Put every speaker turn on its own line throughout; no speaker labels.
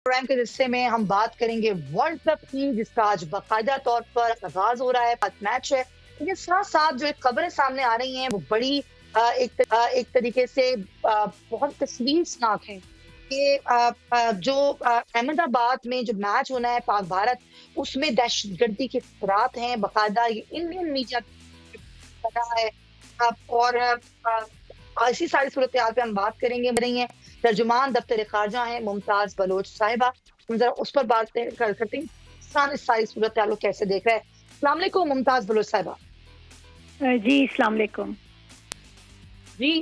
Programme के हिस्से में हम बात करेंगे वर्ल्ड कप की, जिसका आज बाकायदा तौर पर आगाज हो रहा है, आज मैच है। लेकिन साथ साथ जो एक खबरें सामने आ रही हैं वो बड़ी एक तरीके से बहुत तशवीशनाक है कि जो अहमदाबाद में जो मैच होना है पाक भारत, उसमें दहशतगर्दी के खतरात हैं। बाकायदा ये इंडियन मीडिया कर रहा है। और ऐसी सारी सूरत हाल पे हम बात करेंगे। रही हैं तर्जुमान दफ्तर खारजा हैं मुमताज बलोच साहिबा, हम जरा उस पर बात करते हैं। पाकिस्तान इस सारी सूरत हाल को कैसे देख रहा है। अस्सलाम वालेकुम मुमताज बलोच साहिबा।
जी अस्सलाम वालेकुम।
जी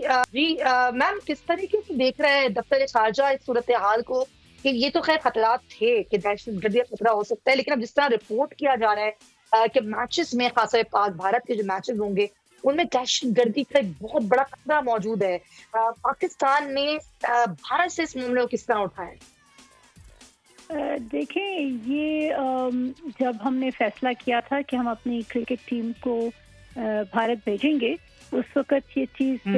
मैम, किस तरीके से देख रहे हैं दफ्तर खारजा इस सूरत हाल को कि ये तो खैर खतरात थे कि दहशतगर्दी का खतरा हो सकता है, लेकिन अब जिस तरह रिपोर्ट किया जा रहा है कि मैचेस में खासतौर पाक भारत के जो मैचेस होंगे उनमें दहशतगर्दी का एक बहुत बड़ा खतरा मौजूद है। पाकिस्तान ने भारत से इस मामले को किस तरह उठाया?
देखें, ये जब हमने फैसला किया था कि हम अपनी क्रिकेट टीम को भारत भेजेंगे, उस वक़्त ये चीज़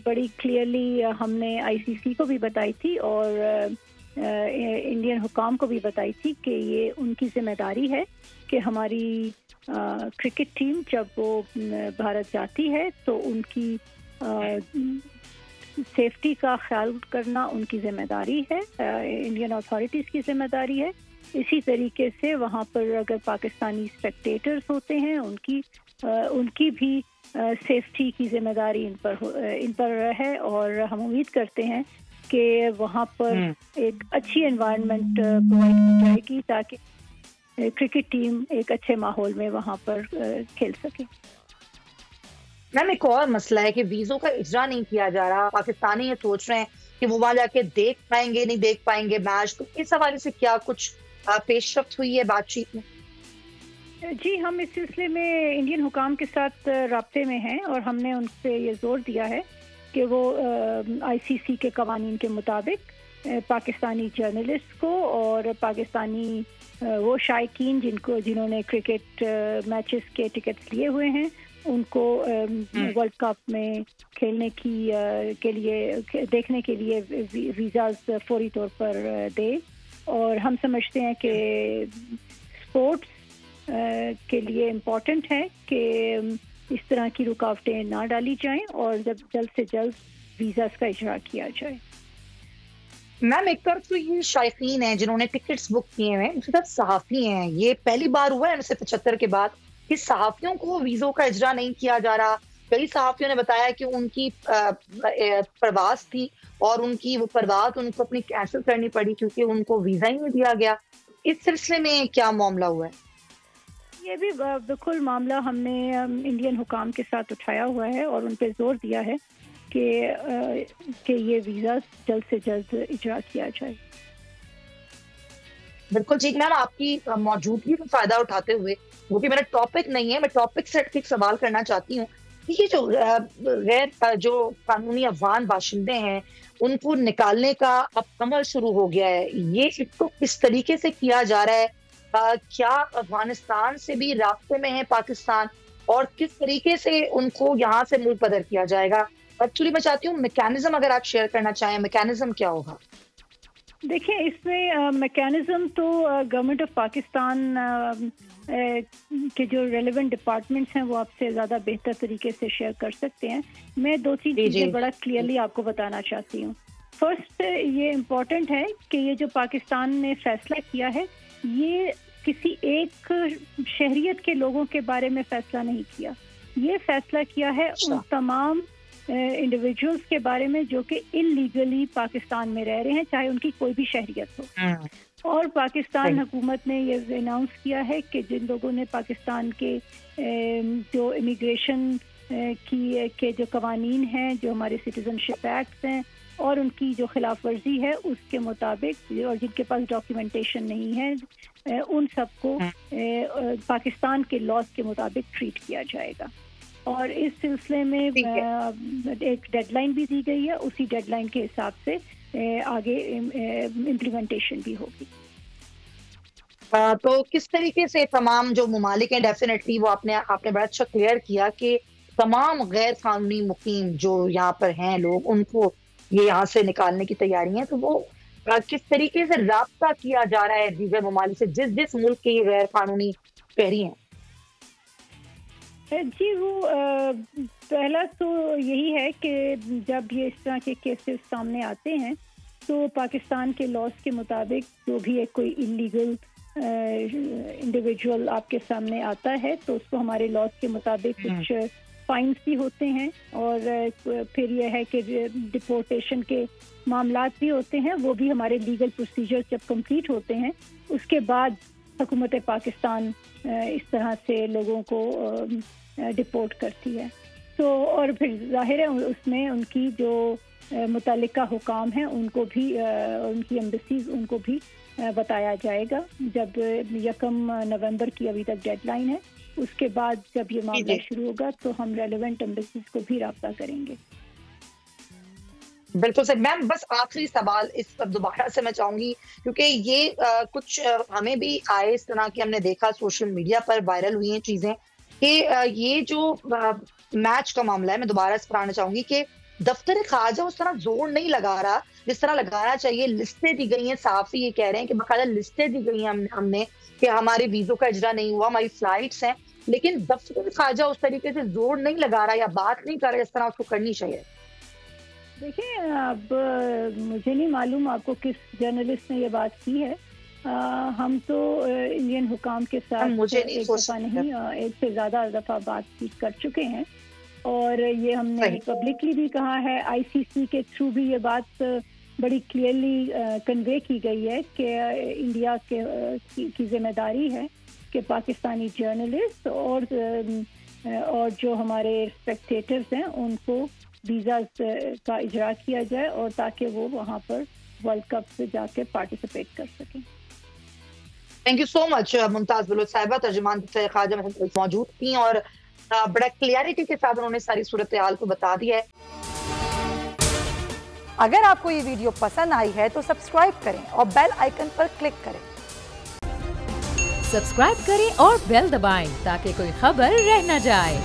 बड़ी क्लियरली हमने आईसीसी को भी बताई थी और इंडियन हुकाम को भी बताई थी कि ये उनकी ज़िम्मेदारी है कि हमारी क्रिकेट टीम जब वो भारत जाती है तो उनकी सेफ्टी का ख्याल करना उनकी ज़िम्मेदारी है, इंडियन अथॉरिटीज़ की ज़िम्मेदारी है। इसी तरीके से वहाँ पर अगर पाकिस्तानी स्पेक्टेटर्स होते हैं उनकी भी सेफ्टी की ज़िम्मेदारी इन पर है और हम उम्मीद करते हैं कि वहाँ पर एक अच्छी एनवायरनमेंट प्रोवाइड की जाएगी ताकि क्रिकेट टीम एक अच्छे माहौल में वहाँ पर खेल सके।
मैम, एक और मसला है कि वीज़ों का इजरा नहीं किया जा रहा। पाकिस्तानी ये सोच रहे हैं कि वो वहाँ जाके देख पाएंगे नहीं देख पाएंगे मैच, तो इस हवाले से क्या कुछ पेशरफ्त हुई है बातचीत में?
जी, हम इस सिलसिले में इंडियन हुकाम के साथ राब्ते में हैं और हमने उनसे ये जोर दिया है कि वो आईसीसी के कवानीन के मुताबिक पाकिस्तानी जर्नलिस्ट को और पाकिस्तानी वो शायकीन जिन्होंने क्रिकेट मैचेस के टिकट्स लिए हुए हैं उनको वर्ल्ड कप में खेलने के लिए देखने के लिए वीज़ाज फौरी तौर पर दे। और हम समझते हैं कि स्पोर्ट्स के लिए इम्पोर्टेंट है कि इस तरह की रुकावटें ना डाली जाएं और जल्द से जल्द वीज़ास का इजरा किया जाए।
मैम, एक तरफ तो ये शायकीन हैं जिन्होंने टिकट्स बुक किए हैं, दूसरी तरफ सहाफ़ी हैं। ये पहली बार हुआ है 1975 के बाद कि सहाफ़ियों को वीज़ों का इजरा नहीं किया जा रहा। कई सहाफ़ियों ने बताया कि उनकी प्रवास थी और उनकी वो प्रवास उनको अपनी कैंसिल करनी पड़ी क्योंकि उनको वीज़ा ही नहीं दिया गया। इस सिलसिले में क्या मामला हुआ है?
ये भी बिल्कुल मामला हमने इंडियन हुकाम के साथ उठाया हुआ है और उन पे जोर दिया है कि ये वीज़ा जल्द से जल्द इजरा किया जाए।
बिल्कुल ठीक मैम, आपकी मौजूदगी का फायदा उठाते हुए, वो भी मेरा टॉपिक नहीं है, मैं टॉपिक से एक सवाल करना चाहती हूँ कि ये जो गैर जो कानूनी अफगान बाशिंदे हैं उनको निकालने का अब अमल शुरू हो गया है, ये इसको किस तरीके से किया जा रहा है? क्या अफगानिस्तान से भी रास्ते में है पाकिस्तान और किस तरीके से उनको यहाँ से मुल्क बदर किया जाएगा? एक्चुअली मैं चाहती हूँ मैकेनिज्म अगर आप शेयर करना चाहें, मैकेनिज्म क्या होगा?
देखिए, इसमें मैकेनिज्म तो गवर्नमेंट ऑफ पाकिस्तान के जो रेलेवेंट डिपार्टमेंट्स हैं वो आपसे ज़्यादा बेहतर तरीके से शेयर कर सकते हैं। मैं दो तीन चीज़ें बड़ा क्लियरली आपको बताना चाहती हूँ। फर्स्ट, ये इम्पोर्टेंट है कि ये जो पाकिस्तान ने फैसला किया है ये किसी एक शहरियत के लोगों के बारे में फैसला नहीं किया, ये फैसला किया है उन तमाम इंडिविजुअल्स के बारे में जो कि इलीगली पाकिस्तान में रह रहे हैं, चाहे उनकी कोई भी शहरियत हो। और पाकिस्तान हुकूमत ने ये अनाउंस किया है कि जिन लोगों ने पाकिस्तान के जो इमिग्रेशन के जो कवानीन हैं, जो हमारे सिटीजनशिप एक्ट हैं और उनकी जो खिलाफ वर्जी है उसके मुताबिक और जिनके पास डॉक्यूमेंटेशन नहीं है उन सबको पाकिस्तान के लॉज के मुताबिक ट्रीट किया जाएगा। और इस सिलसिले में एक डेडलाइन भी दी गई है, उसी डेडलाइन के हिसाब से आगे इम्प्लीमेंटेशन भी होगी।
तो किस तरीके से तमाम जो ममालिक हैं, डेफिनेटली वो आपने बड़ा अच्छा क्लियर किया कि तमाम गैर कानूनी मुकीम जो यहाँ पर हैं लोग, उनको ये यहाँ से निकालने की तैयारी है। तो वो किस तरीके से राब्ता किया जा रहा है दीगर ममालिक से, जिस जिस मुल्क के ये गैर कानूनी शहरी हैं?
जी, वो पहला तो यही है कि जब ये इस तरह के केसेस सामने आते हैं तो पाकिस्तान के लॉज के मुताबिक जो भी एक कोई इलीगल इंडिविजुअल आपके सामने आता है तो उसको हमारे लॉज के मुताबिक कुछ फाइन्स भी होते हैं, और फिर यह है कि डिपोर्टेशन के मामलात भी होते हैं, वो भी हमारे लीगल प्रोसीजर जब कंप्लीट होते हैं उसके बाद हुकूमत पाकिस्तान इस तरह से लोगों को डिपोर्ट करती है। तो और फिर जाहिर है उसमें उनकी जो मुतल्लिका हुकाम हैं उनको भी उनकी एम्बेसीज उनको भी बताया जाएगा। जब 1 नवंबर की अभी तक डेडलाइन है, उसके बाद जब ये मामला शुरू होगा तो हम रेलेवेंट एम्बेसीज को भी राब्ता करेंगे।
बिल्कुल सर। मैम बस आखिरी सवाल इस पर दोबारा से मैं चाहूंगी, क्योंकि ये कुछ हमें भी आए इस तरह की, हमने देखा सोशल मीडिया पर वायरल हुई हैं चीजें कि ये जो मैच का मामला है, मैं दोबारा इस पर आना चाहूंगी कि दफ्तर ख्वाजा उस तरह जोर नहीं लगा रहा जिस तरह लगाना चाहिए। लिस्टें दी गई हैं, साफ ही ये कह रहे हैं कि बाकायदा लिस्टें दी गई हैं हमने कि हमारे वीजों का इजरा नहीं हुआ, हमारी फ्लाइट्स हैं, लेकिन दफ्तर ख्वाजा उस तरीके से जोर नहीं लगा रहा या बात नहीं कर रहा जिस तरह उसको करनी चाहिए।
देखिए, अब मुझे नहीं मालूम आपको किस जर्नलिस्ट ने ये बात की है। हम तो इंडियन हुकाम के साथ
मुझे
एक दफ़ा नहीं, एक से ज़्यादा दफ़ा बातचीत कर चुके हैं, और ये हमने पब्लिकली भी कहा है। आईसीसी के थ्रू भी ये बात बड़ी क्लियरली कन्वे की गई है कि इंडिया की जिम्मेदारी है कि पाकिस्तानी जर्नलिस्ट और जो हमारे स्पेक्टेटर्स हैं उनको वीज़ा का इजरा किया जाए, और ताकि वो वहाँ पर वर्ल्ड कप से जाके पार्टिसिपेट कर सकें।
Thank you so much Mumtaz Baloch साहिबा, तर्जुमान दफ्तर ख्वाजा मौजूद थी और बड़ा क्लियरिटी के साथ उन्होंने सारी सूरत हाल को बता दिया है।
अगर आपको ये वीडियो पसंद आई है तो सब्सक्राइब करें और बेल आइकन पर क्लिक करें।
सब्सक्राइब करें और बेल दबाएं ताकि कोई खबर रह न जाए।